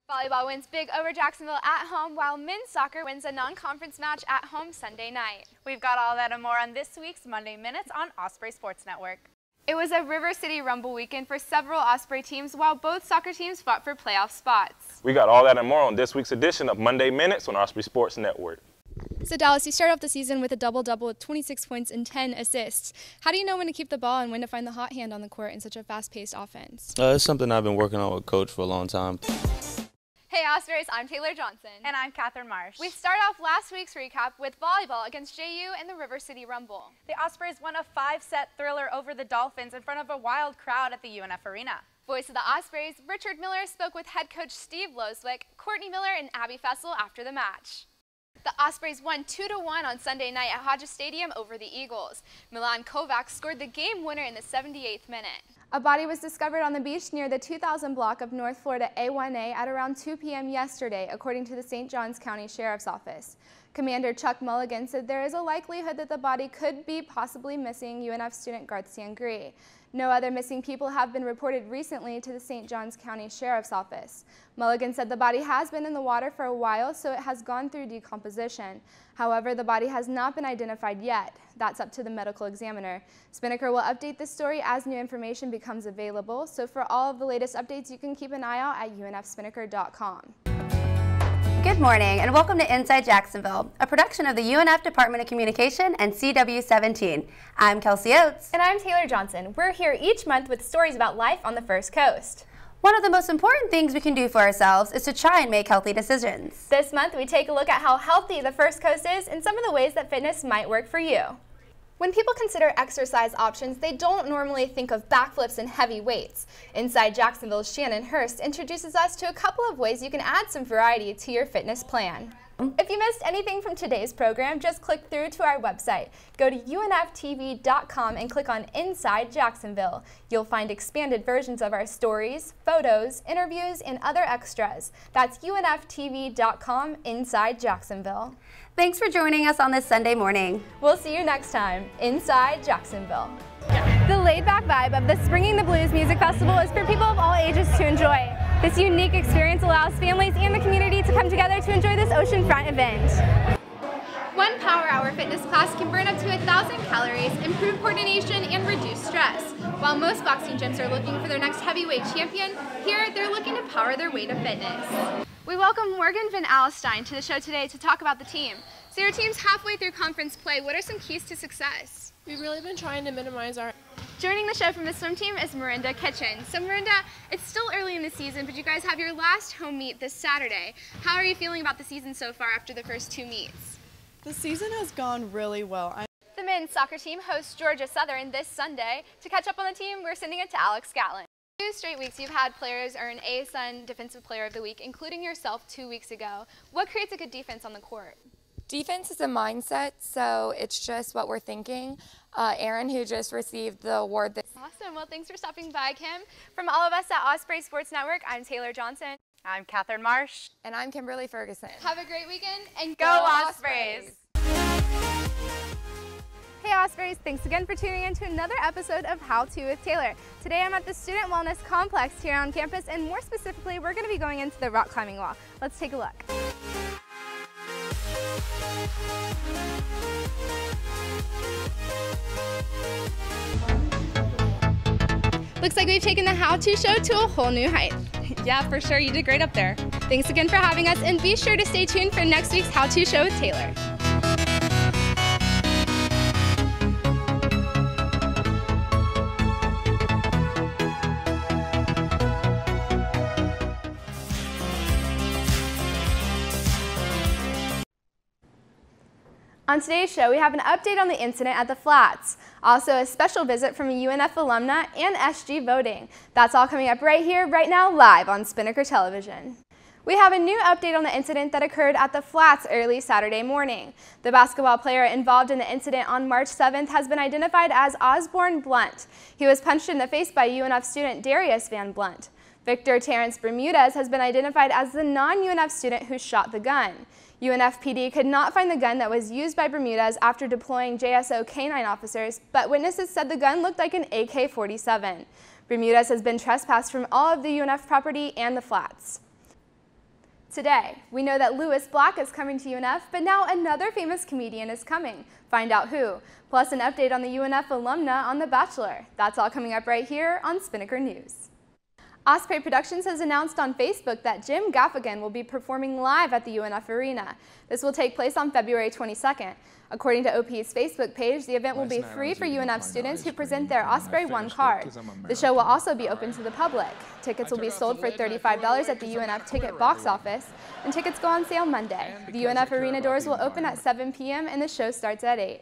Volleyball wins big over Jacksonville at home, while men's soccer wins a non-conference match at home Sunday night. We've got all that and more on this week's Monday Minutes on Osprey Sports Network. It was a River City Rumble weekend for several Osprey teams, while both soccer teams fought for playoff spots. We got all that and more on this week's edition of Monday Minutes on Osprey Sports Network. So Dallas, you started off the season with a double-double with 26 points and 10 assists. How do you know when to keep the ball and when to find the hot hand on the court in such a fast-paced offense? It's something I've been working on with Coach for a long time. Hey Ospreys, I'm Taylor Johnson. And I'm Catherine Marsh. We start off last week's recap with volleyball against JU and the River City Rumble. The Ospreys won a 5-set thriller over the Dolphins in front of a wild crowd at the UNF Arena. Voice of the Ospreys, Richard Miller spoke with head coach Steve Loswick, Courtney Miller, and Abby Fessel after the match. The Ospreys won 2-1 on Sunday night at Hodges Stadium over the Eagles. Milan Kovac scored the game winner in the 78th minute. A body was discovered on the beach near the 2000 block of North Florida A1A at around 2 p.m. yesterday, according to the St. Johns County Sheriff's Office. Commander Chuck Mulligan said there is a likelihood that the body could be possibly missing UNF student Garth Sangre. No other missing people have been reported recently to the St. Johns County Sheriff's Office. Mulligan said the body has been in the water for a while, so it has gone through decomposition. However, the body has not been identified yet. That's up to the medical examiner. Spinnaker will update this story as new information becomes available, so for all of the latest updates, you can keep an eye out at unfspinnaker.com. Good morning and welcome to Inside Jacksonville, a production of the UNF Department of Communication and CW17. I'm Kelsey Oates. And I'm Taylor Johnson. We're here each month with stories about life on the First Coast. One of the most important things we can do for ourselves is to try and make healthy decisions. This month, we take a look at how healthy the First Coast is and some of the ways that fitness might work for you. When people consider exercise options, they don't normally think of backflips and heavy weights. Inside Jacksonville's Shannon Hurst introduces us to a couple of ways you can add some variety to your fitness plan. If you missed anything from today's program, just click through to our website. Go to unftv.com and click on Inside Jacksonville. You'll find expanded versions of our stories, photos, interviews, and other extras. That's unftv.com Inside Jacksonville. Thanks for joining us on this Sunday morning. We'll see you next time, Inside Jacksonville. The laid-back vibe of the Springing the Blues Music Festival is for people of all ages to enjoy. This unique experience allows families and the community to come together to enjoy this oceanfront event. One Power Hour fitness class can burn up to 1,000 calories, improve coordination, and reduce stress. While most boxing gyms are looking for their next heavyweight champion, here they're looking to power their way to fitness. We welcome Morgan Van Alstyne to the show today to talk about the team. So your team's halfway through conference play. What are some keys to success? We've really been trying to minimize our... Joining the show from the swim team is Miranda Kitchen. So Miranda, it's still early in the season, but you guys have your last home meet this Saturday. How are you feeling about the season so far after the first two meets? The season has gone really well. The men's soccer team hosts Georgia Southern this Sunday. To catch up on the team, we're sending it to Alex Gatlin. 2 straight weeks you've had players earn ASUN Defensive Player of the Week, including yourself 2 weeks ago. What creates a good defense on the court? Defense is a mindset, so it's just what we're thinking. Aaron, who just received the award. Awesome. Well, thanks for stopping by, Kim. From all of us at Osprey Sports Network, I'm Taylor Johnson. I'm Catherine Marsh. And I'm Kimberly Ferguson. Have a great weekend and go Ospreys! Hey Ospreys, thanks again for tuning in to another episode of How To with Taylor. Today I'm at the Student Wellness Complex here on campus, and more specifically, we're going to be going into the rock climbing wall. Let's take a look. Looks like we've taken the How To show to a whole new height. Yeah, for sure. You did great up there. Thanks again for having us, and be sure to stay tuned for next week's How To show with Taylor. On today's show, we have an update on the incident at the Flats. Also, a special visit from a UNF alumna and SG voting. That's all coming up right here, right now, live on Spinnaker Television. We have a new update on the incident that occurred at the Flats early Saturday morning. The basketball player involved in the incident on March 7th has been identified as Osborne Blunt. He was punched in the face by UNF student Darius Van Blunt. Victor Terrence Bermudez has been identified as the non-UNF student who shot the gun. UNFPD could not find the gun that was used by Bermudez after deploying JSO K-9 officers, but witnesses said the gun looked like an AK-47. Bermudez has been trespassed from all of the UNF property and the Flats. Today, we know that Lewis Black is coming to UNF, but now another famous comedian is coming. Find out who. Plus an update on the UNF alumna on The Bachelor. That's all coming up right here on Spinnaker News. Osprey Productions has announced on Facebook that Jim Gaffigan will be performing live at the UNF Arena. This will take place on February 22nd. According to OP's Facebook page, the event will be free for UNF students who present their Osprey One card. The show will also be open to the public. Tickets will be sold for $35 at the UNF ticket box office, and tickets go on sale Monday. The UNF Arena doors will open at 7 p.m. and the show starts at 8.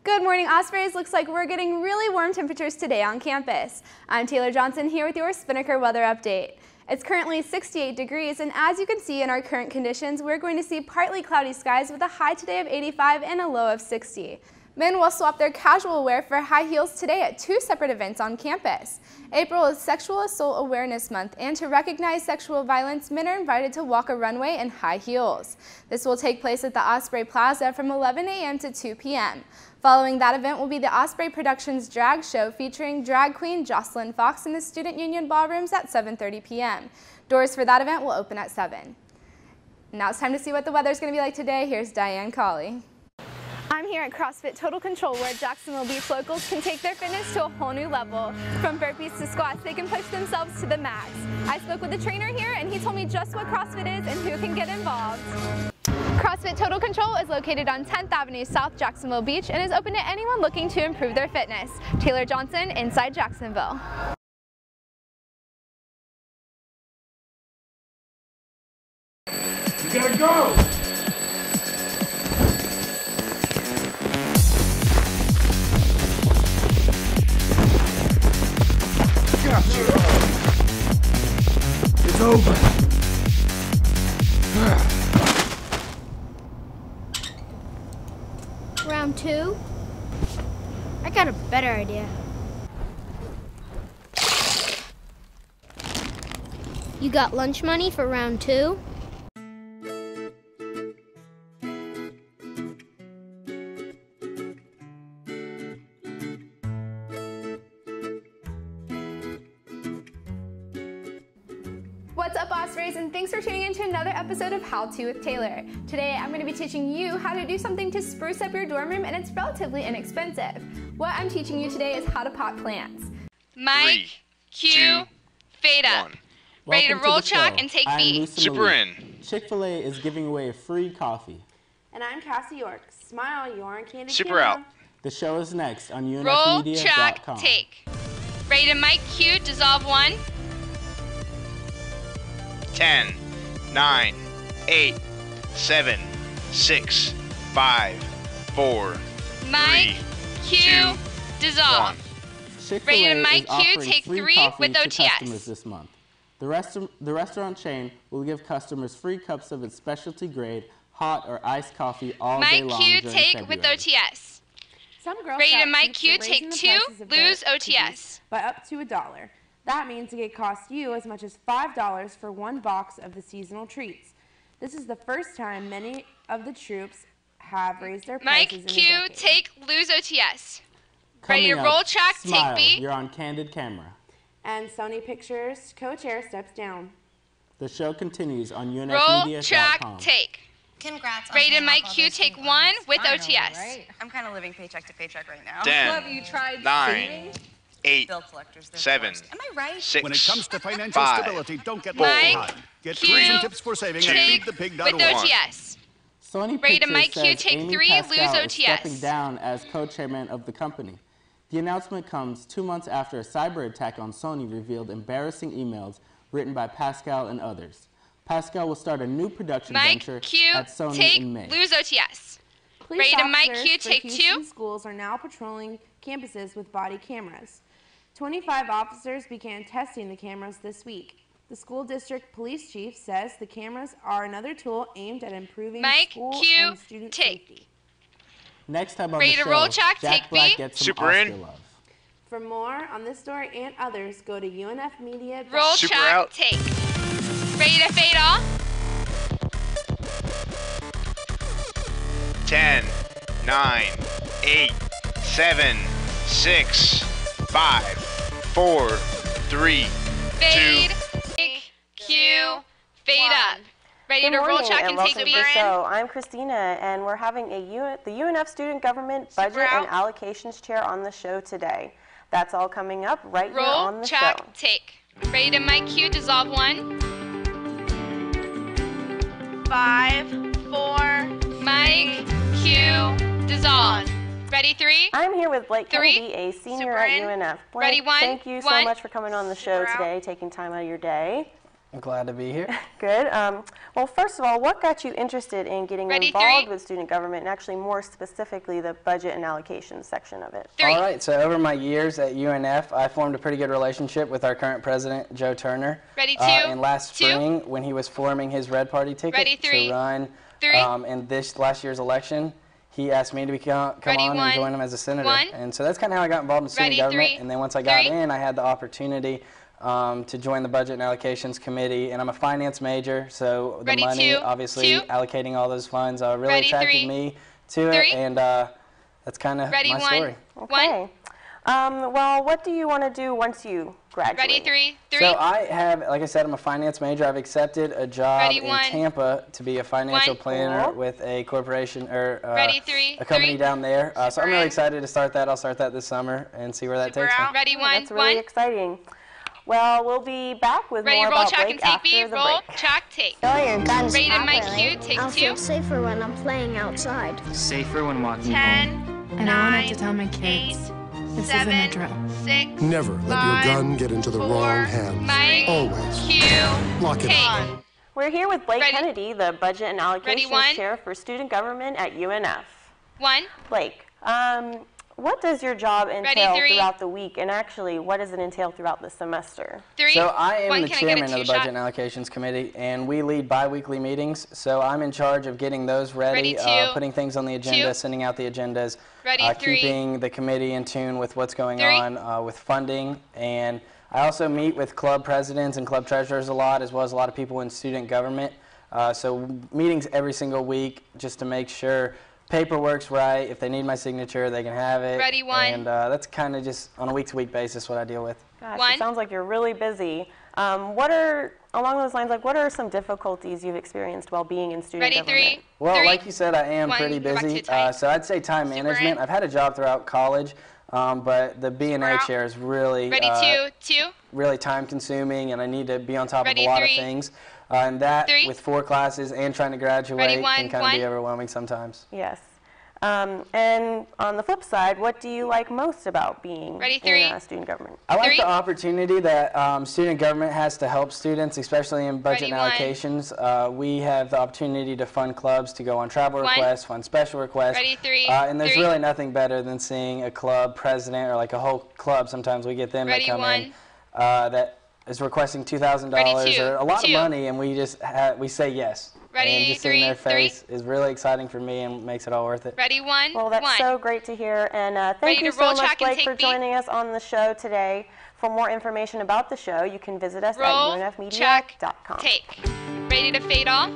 Good morning, Ospreys. Looks like we're getting really warm temperatures today on campus. I'm Taylor Johnson here with your Spinnaker weather update. It's currently 68 degrees, and as you can see in our current conditions, we're going to see partly cloudy skies with a high today of 85 and a low of 60. Men will swap their casual wear for high heels today at 2 separate events on campus. April is Sexual Assault Awareness Month, and to recognize sexual violence, men are invited to walk a runway in high heels. This will take place at the Osprey Plaza from 11 a.m. to 2 p.m. Following that event will be the Osprey Productions drag show featuring drag queen Jocelyn Fox in the Student Union ballrooms at 7:30 p.m. Doors for that event will open at 7. Now it's time to see what the weather's going to be like today. Here's Diane Colley. I'm here at CrossFit Total Control, where Jacksonville Beach locals can take their fitness to a whole new level. From burpees to squats, they can push themselves to the max. I spoke with the trainer here, and he told me just what CrossFit is and who can get involved. CrossFit Total Control is located on 10th Avenue South, Jacksonville Beach, and is open to anyone looking to improve their fitness. Taylor Johnson, Inside Jacksonville. You gotta go! Gotcha! It's over! Round 2? I got a better idea. You got lunch money for round 2? What's up, Ospreys, and thanks for tuning in to another episode of How To with Taylor. Today, I'm going to be teaching you how to do something to spruce up your dorm room, and it's relatively inexpensive. What I'm teaching you today is how to pot plants. Mic, cue, fade up. Ready to roll chalk and take B. Super in. Chick-fil-A is giving away free coffee. And I'm Cassie York. Smile, you're on Candy Super out. The show is next on UNFmedia.com. Roll, chalk, take. Ready to mic, cue, dissolve 1. 10, 9, 8, 7, 6, 5, 4, Mic, 3, cue, 2, dissolve. 1. Ready to mic, is cue, offering take free 3 coffee with to OTS. customers this month. The restaurant chain will give customers free cups of its specialty grade, hot or iced coffee all day Mic, long cue, during take February. with OTS. Some Girl Ready to Scout mic, troops cue, are take raising the 2, prices of lose their OTS. cookies by up to $1. That means it could cost you as much as $5 for one box of the seasonal treats. This is the first time many of the troops have raised their Mic, prices in a cue, decade. take, lose OTS. Coming Ready to up, roll track, Smile, take B. You're on Candid Camera. And Sony Pictures co-chair steps down. The show continues on Roll, UNFmedia.com. track, take. Congrats on Ready to paying mic, off all cue, those take student 1 loans. with Finally, OTS. right? I'm kind of living paycheck to paycheck right now. 10, Have you tried 9, saving? 8, Bill collectors, they're 7, forced. Am I right? 6, When it comes to financial 5, stability, don't get four, left behind. Get cue, tools and tips for saving at take feedthepig.org. with OTS. Sony Ready to Pictures mic, cue, says take Amy 3, Pascal lose is OTS. stepping down as co-chairman of the company. The announcement comes 2 months after a cyber attack on Sony revealed embarrassing emails written by Pascal and others. Pascal will start a new production Mic, venture cue, at Sony take, in May. lose OTS. Police Ready to mic, officers cue, for take Houston 2. schools are now patrolling campuses with body cameras. 25 officers began testing the cameras this week. The school district police chief says the cameras are another tool aimed at improving Mic, school cue, and student take. safety. Next time on Ready the to show, roll track, Jack take Black B. gets some Super Oscar in. love. For more on this story and others, go to UNFmedia.com. Roll, Super track, out. take. Ready to fade off. 10, 9, 8, 7, 6, 5, 4, 3, Fade. Take. Cue. Fade up. Ready to roll, check, and take beat. So I'm Christina, and we're having the UNF Student Government Budget and Allocations Chair on the show today. That's all coming up right here on the show. Roll, check, take. Ready to mic cue, dissolve 1. 5, 4. Mic, cue, dissolve. Ready, 3. I'm here with Blake 3. Kennedy, a senior at UNF. Blake, Ready, 1. Thank you so much for coming on the show today, taking time out of your day. I'm glad to be here. Good. Well, first of all, what got you interested in getting involved with student government, and actually more specifically the budget and allocations section of it? All right, so over my years at UNF, I formed a pretty good relationship with our current president, Joe Turner. Ready, 2. And last spring, when he was forming his Red Party ticket to run in this last year's election, he asked me to come on and join him as a senator. And so that's kind of how I got involved in student government. And then once I got in, I had the opportunity to join the Budget and Allocations Committee, and I'm a finance major, so the money, obviously, allocating all those funds really attracted me to it, and that's kind of my story. Okay. Well, what do you want to do once you graduate? Ready, 3. So I have, like I said, I'm a finance major. I've accepted a job in Tampa to be a financial planner with a corporation or a company down there. So I'm really excited to start that. I'll start that this summer and see where that takes me. Ready, 1. That's really exciting. Well, we'll be back with more about Blake after the break. Roll, check, take. Your gun's Ready to mic popular. cue, take I'll 2. feel safer when I'm playing outside. Safer when walking 10, home. And I won't have to tell my kids. This isn't a drill. 6. Never let your gun get into the wrong hands. Mic, Always. cue, Lock it take. We're here with Blake Kennedy, the Budget and Allocations Chair for Student Government at UNF. 1. Blake, what does your job entail throughout the week, and actually, what does it entail throughout the semester? 3. So I am the chairman of the Budget and Allocations Committee, and we lead bi-weekly meetings. So I'm in charge of getting those ready, putting things on the agenda, sending out the agendas, keeping the committee in tune with what's going on with funding. And I also meet with club presidents and club treasurers a lot, as well as a lot of people in student government. So meetings every single week just to make sure paperwork's right. If they need my signature, they can have it. Ready, 1. And that's kind of just on a week-to-week basis what I deal with. Gosh, it sounds like you're really busy. Along those lines, like what are some difficulties you've experienced while being in student government? 3. Well, like you said, I am pretty busy. So I'd say time management. I've had a job throughout college, but the B&A chair is really really time-consuming, and I need to be on top of a lot of things. And that, with 4 classes and trying to graduate, can kind of be overwhelming sometimes. Yes. And on the flip side, what do you like most about being in student government? I like the opportunity that student government has to help students, especially in budget and allocations. We have the opportunity to fund clubs, to go on travel requests, fund special requests. And there's really nothing better than seeing a club president, or like a whole club, sometimes we get them that come in, that is requesting $2,000 or a lot of money, and we just we say yes. And just seeing their face is really exciting for me and makes it all worth it. Ready, 1. Well, that's so great to hear, and thank you so much, Blake, for joining us on the show today. For more information about the show, you can visit us at unfmedia.com. Take. Ready to fade off?